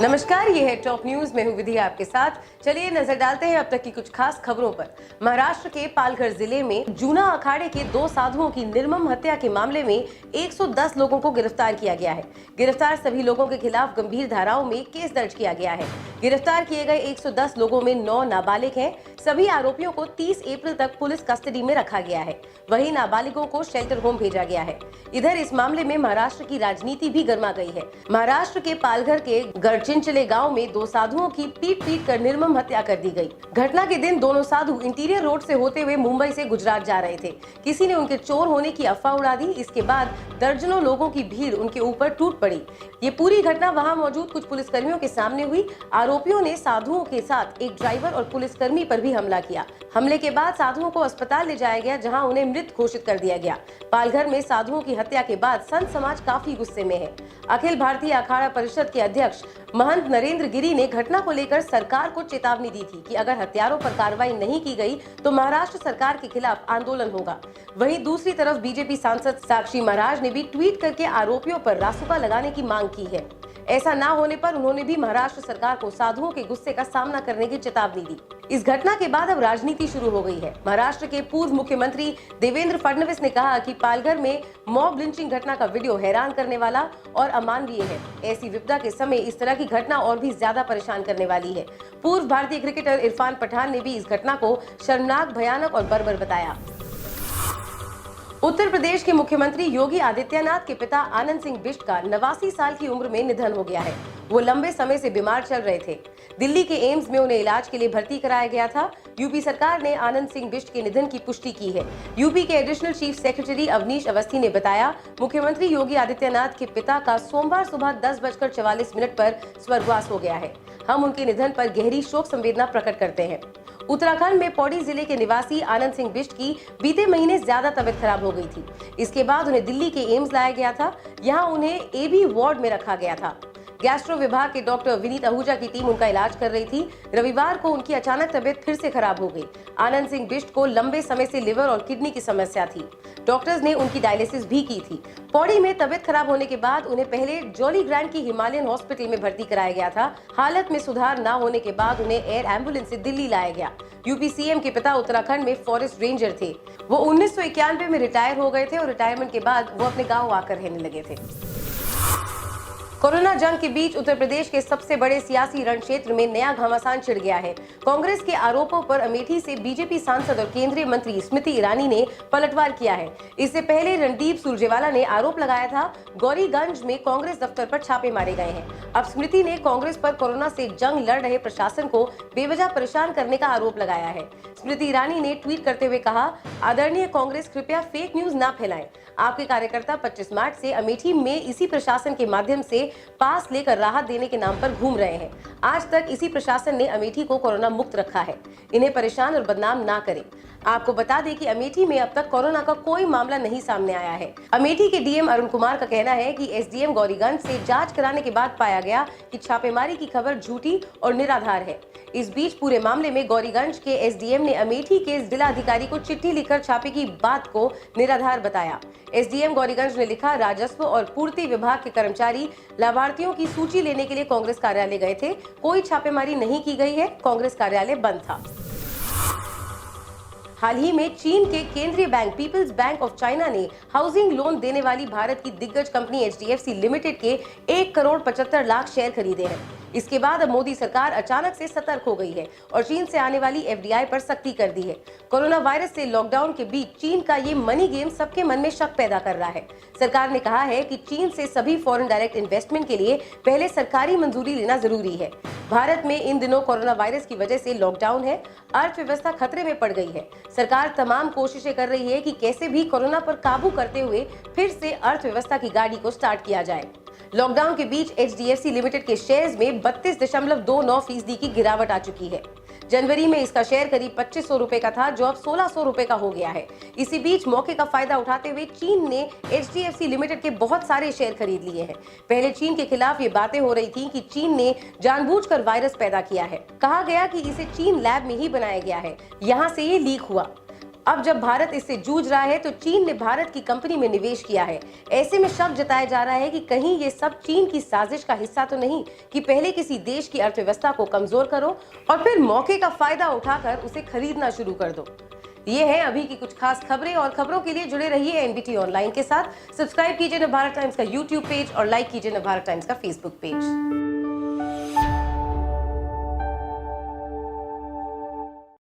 नमस्कार, ये है टॉप न्यूज। मैं हूं विधि आपके साथ। चलिए नजर डालते हैं अब तक की कुछ खास खबरों पर। महाराष्ट्र के पालघर जिले में जूना अखाड़े के 2 साधुओं की निर्मम हत्या के मामले में 110 लोगों को गिरफ्तार किया गया है। गिरफ्तार सभी लोगों के खिलाफ गंभीर धाराओं में केस दर्ज किया गया है। गिरफ्तार किए गए 110 लोगों में 9 नाबालिग हैं। सभी आरोपियों को 30 अप्रैल तक पुलिस कस्टडी में रखा गया है। वहीं नाबालिगों को शेल्टर होम भेजा गया है। इधर इस मामले में महाराष्ट्र की राजनीति भी गर्मा गई है। महाराष्ट्र के पालघर के गढ़चिंचले गांव में 2 साधुओं की पीट कर निर्मम हत्या कर दी गई। घटना के दिन दोनों साधु इंटीरियर रोड से होते हुए मुंबई से गुजरात जा रहे थे। किसी ने उनके चोर होने की अफवाह उड़ा दी। इसके बाद दर्जनों लोगों की भीड़ उनके ऊपर टूट पड़ी। ये पूरी घटना वहां मौजूद कुछ पुलिसकर्मियों के सामने हुई। आरोपियों ने साधुओं के साथ एक ड्राइवर और पुलिसकर्मी पर भी हमला किया। हमले के बाद साधुओं को अस्पताल ले जाया गया, जहां उन्हें मृत घोषित कर दिया गया। पालघर में साधुओं की हत्या के बाद संत समाज काफी गुस्से में है। अखिल भारतीय अखाड़ा परिषद के अध्यक्ष महंत नरेंद्र गिरी ने घटना को लेकर सरकार को चेतावनी दी थी कि अगर हत्यारों पर कार्रवाई नहीं की गई तो महाराष्ट्र सरकार के खिलाफ आंदोलन होगा। वहीं दूसरी तरफ बीजेपी सांसद साक्षी महाराज ने भी ट्वीट करके आरोपियों पर रासुका लगाने की मांग की है। ऐसा ना होने पर उन्होंने भी महाराष्ट्र सरकार को साधुओं के गुस्से का सामना करने की चेतावनी दी। इस घटना के बाद अब राजनीति शुरू हो गई है। महाराष्ट्र के पूर्व मुख्यमंत्री देवेंद्र फडणवीस ने कहा कि पालघर में मॉब लिंचिंग घटना का वीडियो हैरान करने वाला और अमानवीय है। ऐसी विपदा के समय इस तरह की घटना और भी ज्यादा परेशान करने वाली है। पूर्व भारतीय क्रिकेटर इरफान पठान ने भी इस घटना को शर्मनाक, भयानक और बर्बर बताया। उत्तर प्रदेश के मुख्यमंत्री योगी आदित्यनाथ के पिता आनंद सिंह बिष्ट का 89 साल की उम्र में निधन हो गया है। वो लंबे समय से बीमार चल रहे थे। दिल्ली के एम्स में उन्हें इलाज के लिए भर्ती कराया गया था। यूपी सरकार ने आनंद सिंह बिष्ट के निधन की पुष्टि की है। यूपी के additional chief secretary Awanish Awasthi ने बताया, मुख्यमंत्री योगी आदित्यनाथ के पिता का सोमवार सुबह 10:44 पर स्वर्गवास हो गया है। हम उनके निधन पर गहरी शोक संवेदना प्रकट करते हैं। उत्तराखंड में पौड़ी जिले के निवासी आनंद सिंह बिष्ट की बीते महीने ज्यादा तबीयत खराब हो गई थी। इसके बाद उन्हें दिल्ली के एम्स लाया गया था। यहाँ उन्हें एबी वार्ड में रखा गया था। गैस्ट्रो विभाग के डॉक्टर विनीत आहूजा की टीम उनका इलाज कर रही थी। रविवार को उनकी अचानक तबीयत फिर से खराब हो गई। आनंद सिंह बिष्ट को लंबे समय से लिवर और किडनी की समस्या थी। डॉक्टर्स ने उनकी डायलिसिस भी की थी। पौड़ी में तबीयत खराब होने के बाद उन्हें पहले जॉली ग्रैंड की हिमालयन हॉस्पिटल में भर्ती कराया गया था। हालत में सुधार न होने के बाद उन्हें एयर एम्बुलेंस से दिल्ली लाया गया। यूपी सीएम के पिता उत्तराखंड में फॉरेस्ट रेंजर थे। वो 1991 में रिटायर हो गए थे और रिटायरमेंट के बाद वो अपने गाँव आकर रहने लगे थे। कोरोना जंग के बीच उत्तर प्रदेश के सबसे बड़े सियासी रण क्षेत्र में नया घमासान छिड़ गया है। कांग्रेस के आरोपों पर अमेठी से बीजेपी सांसद और केंद्रीय मंत्री स्मृति ईरानी ने पलटवार किया है। इससे पहले रणदीप सुरजेवाला ने आरोप लगाया था, गौरीगंज में कांग्रेस दफ्तर पर छापे मारे गए हैं। अब स्मृति ने कांग्रेस पर कोरोना से जंग लड़ रहे प्रशासन को बेवजह परेशान करने का आरोप लगाया है। स्मृति ईरानी ने ट्वीट करते हुए कहा, आदरणीय कांग्रेस, कृपया फेक न्यूज न फैलाएं। आपके कार्यकर्ता 25 मार्च से अमेठी में इसी प्रशासन के माध्यम से पास लेकर राहत देने के नाम पर घूम रहे हैं। आज तक इसी प्रशासन ने अमेठी को कोरोना मुक्त रखा है। इन्हें परेशान और बदनाम ना करें। आपको बता दें कि अमेठी में अब तक कोरोना का कोई मामला नहीं सामने आया है। अमेठी के डीएम अरुण कुमार का कहना है कि एसडीएम गौरीगंज से जांच कराने के बाद पाया गया कि छापेमारी की खबर झूठी और निराधार है। इस बीच पूरे मामले में गौरीगंज के एसडीएम ने अमेठी के जिला अधिकारी को चिट्ठी लिखकर छापे की बात को निराधार बताया। एसडीएम गौरीगंज ने लिखा, राजस्व और पूर्ति विभाग के कर्मचारी लाभार्थियों की सूची लेने के लिए कांग्रेस कार्यालय गए थे। कोई छापेमारी नहीं की गई है। कांग्रेस कार्यालय बंद था। हाल ही में चीन के केंद्रीय bank people's bank of China ने हाउसिंग लोन देने वाली भारत की दिग्गज कंपनी एचडीएफसी लिमिटेड के 1,75,00,000 शेयर खरीदे हैं। इसके बाद अब मोदी सरकार अचानक से सतर्क हो गई है और चीन से आने वाली एफडीआई पर सख्ती कर दी है। कोरोना वायरस से लॉकडाउन के बीच चीन का ये मनी गेम सबके मन में शक पैदा कर रहा है। सरकार ने कहा है कि चीन से सभी फॉरेन डायरेक्ट इन्वेस्टमेंट के लिए पहले सरकारी मंजूरी लेना जरूरी है। भारत में इन दिनों कोरोना वायरस की वजह से लॉकडाउन है। अर्थव्यवस्था खतरे में पड़ गई है। सरकार तमाम कोशिशें कर रही है कि कैसे भी कोरोना पर काबू करते हुए फिर से अर्थव्यवस्था की गाड़ी को स्टार्ट किया जाए। लॉकडाउन के बीच एचडीएफसी लिमिटेड के शेयर्स में 32.29% की गिरावट आ चुकी है। जनवरी में इसका शेयर करीब 2500 रुपए का था, जो अब 1600 रुपए का हो गया है। इसी बीच मौके का फायदा उठाते हुए चीन ने एचडीएफसी लिमिटेड के बहुत सारे शेयर खरीद लिए हैं। पहले चीन के खिलाफ ये बातें हो रही थी कि चीन ने जानबूझकर वायरस पैदा किया है। कहा गया कि इसे चीन लैब में ही बनाया गया है, यहाँ से ये लीक हुआ। अब जब भारत इससे जूझ रहा है तो चीन ने भारत की कंपनी में निवेश किया है। ऐसे में शक जताया जा रहा है कि कहीं ये सब चीन की साजिश का हिस्सा तो नहीं कि पहले किसी देश की अर्थव्यवस्था को कमजोर करो और फिर मौके का फायदा उठाकर उसे खरीदना शुरू कर दो। ये है अभी की कुछ खास खबरें, और खबरों के लिए जुड़े रहिए एनबीटी ऑनलाइन के साथ। सब्सक्राइब कीजिए नवभारत टाइम्स का यूट्यूब पेज और लाइक कीजिए नवभारत टाइम्स का फेसबुक पेज।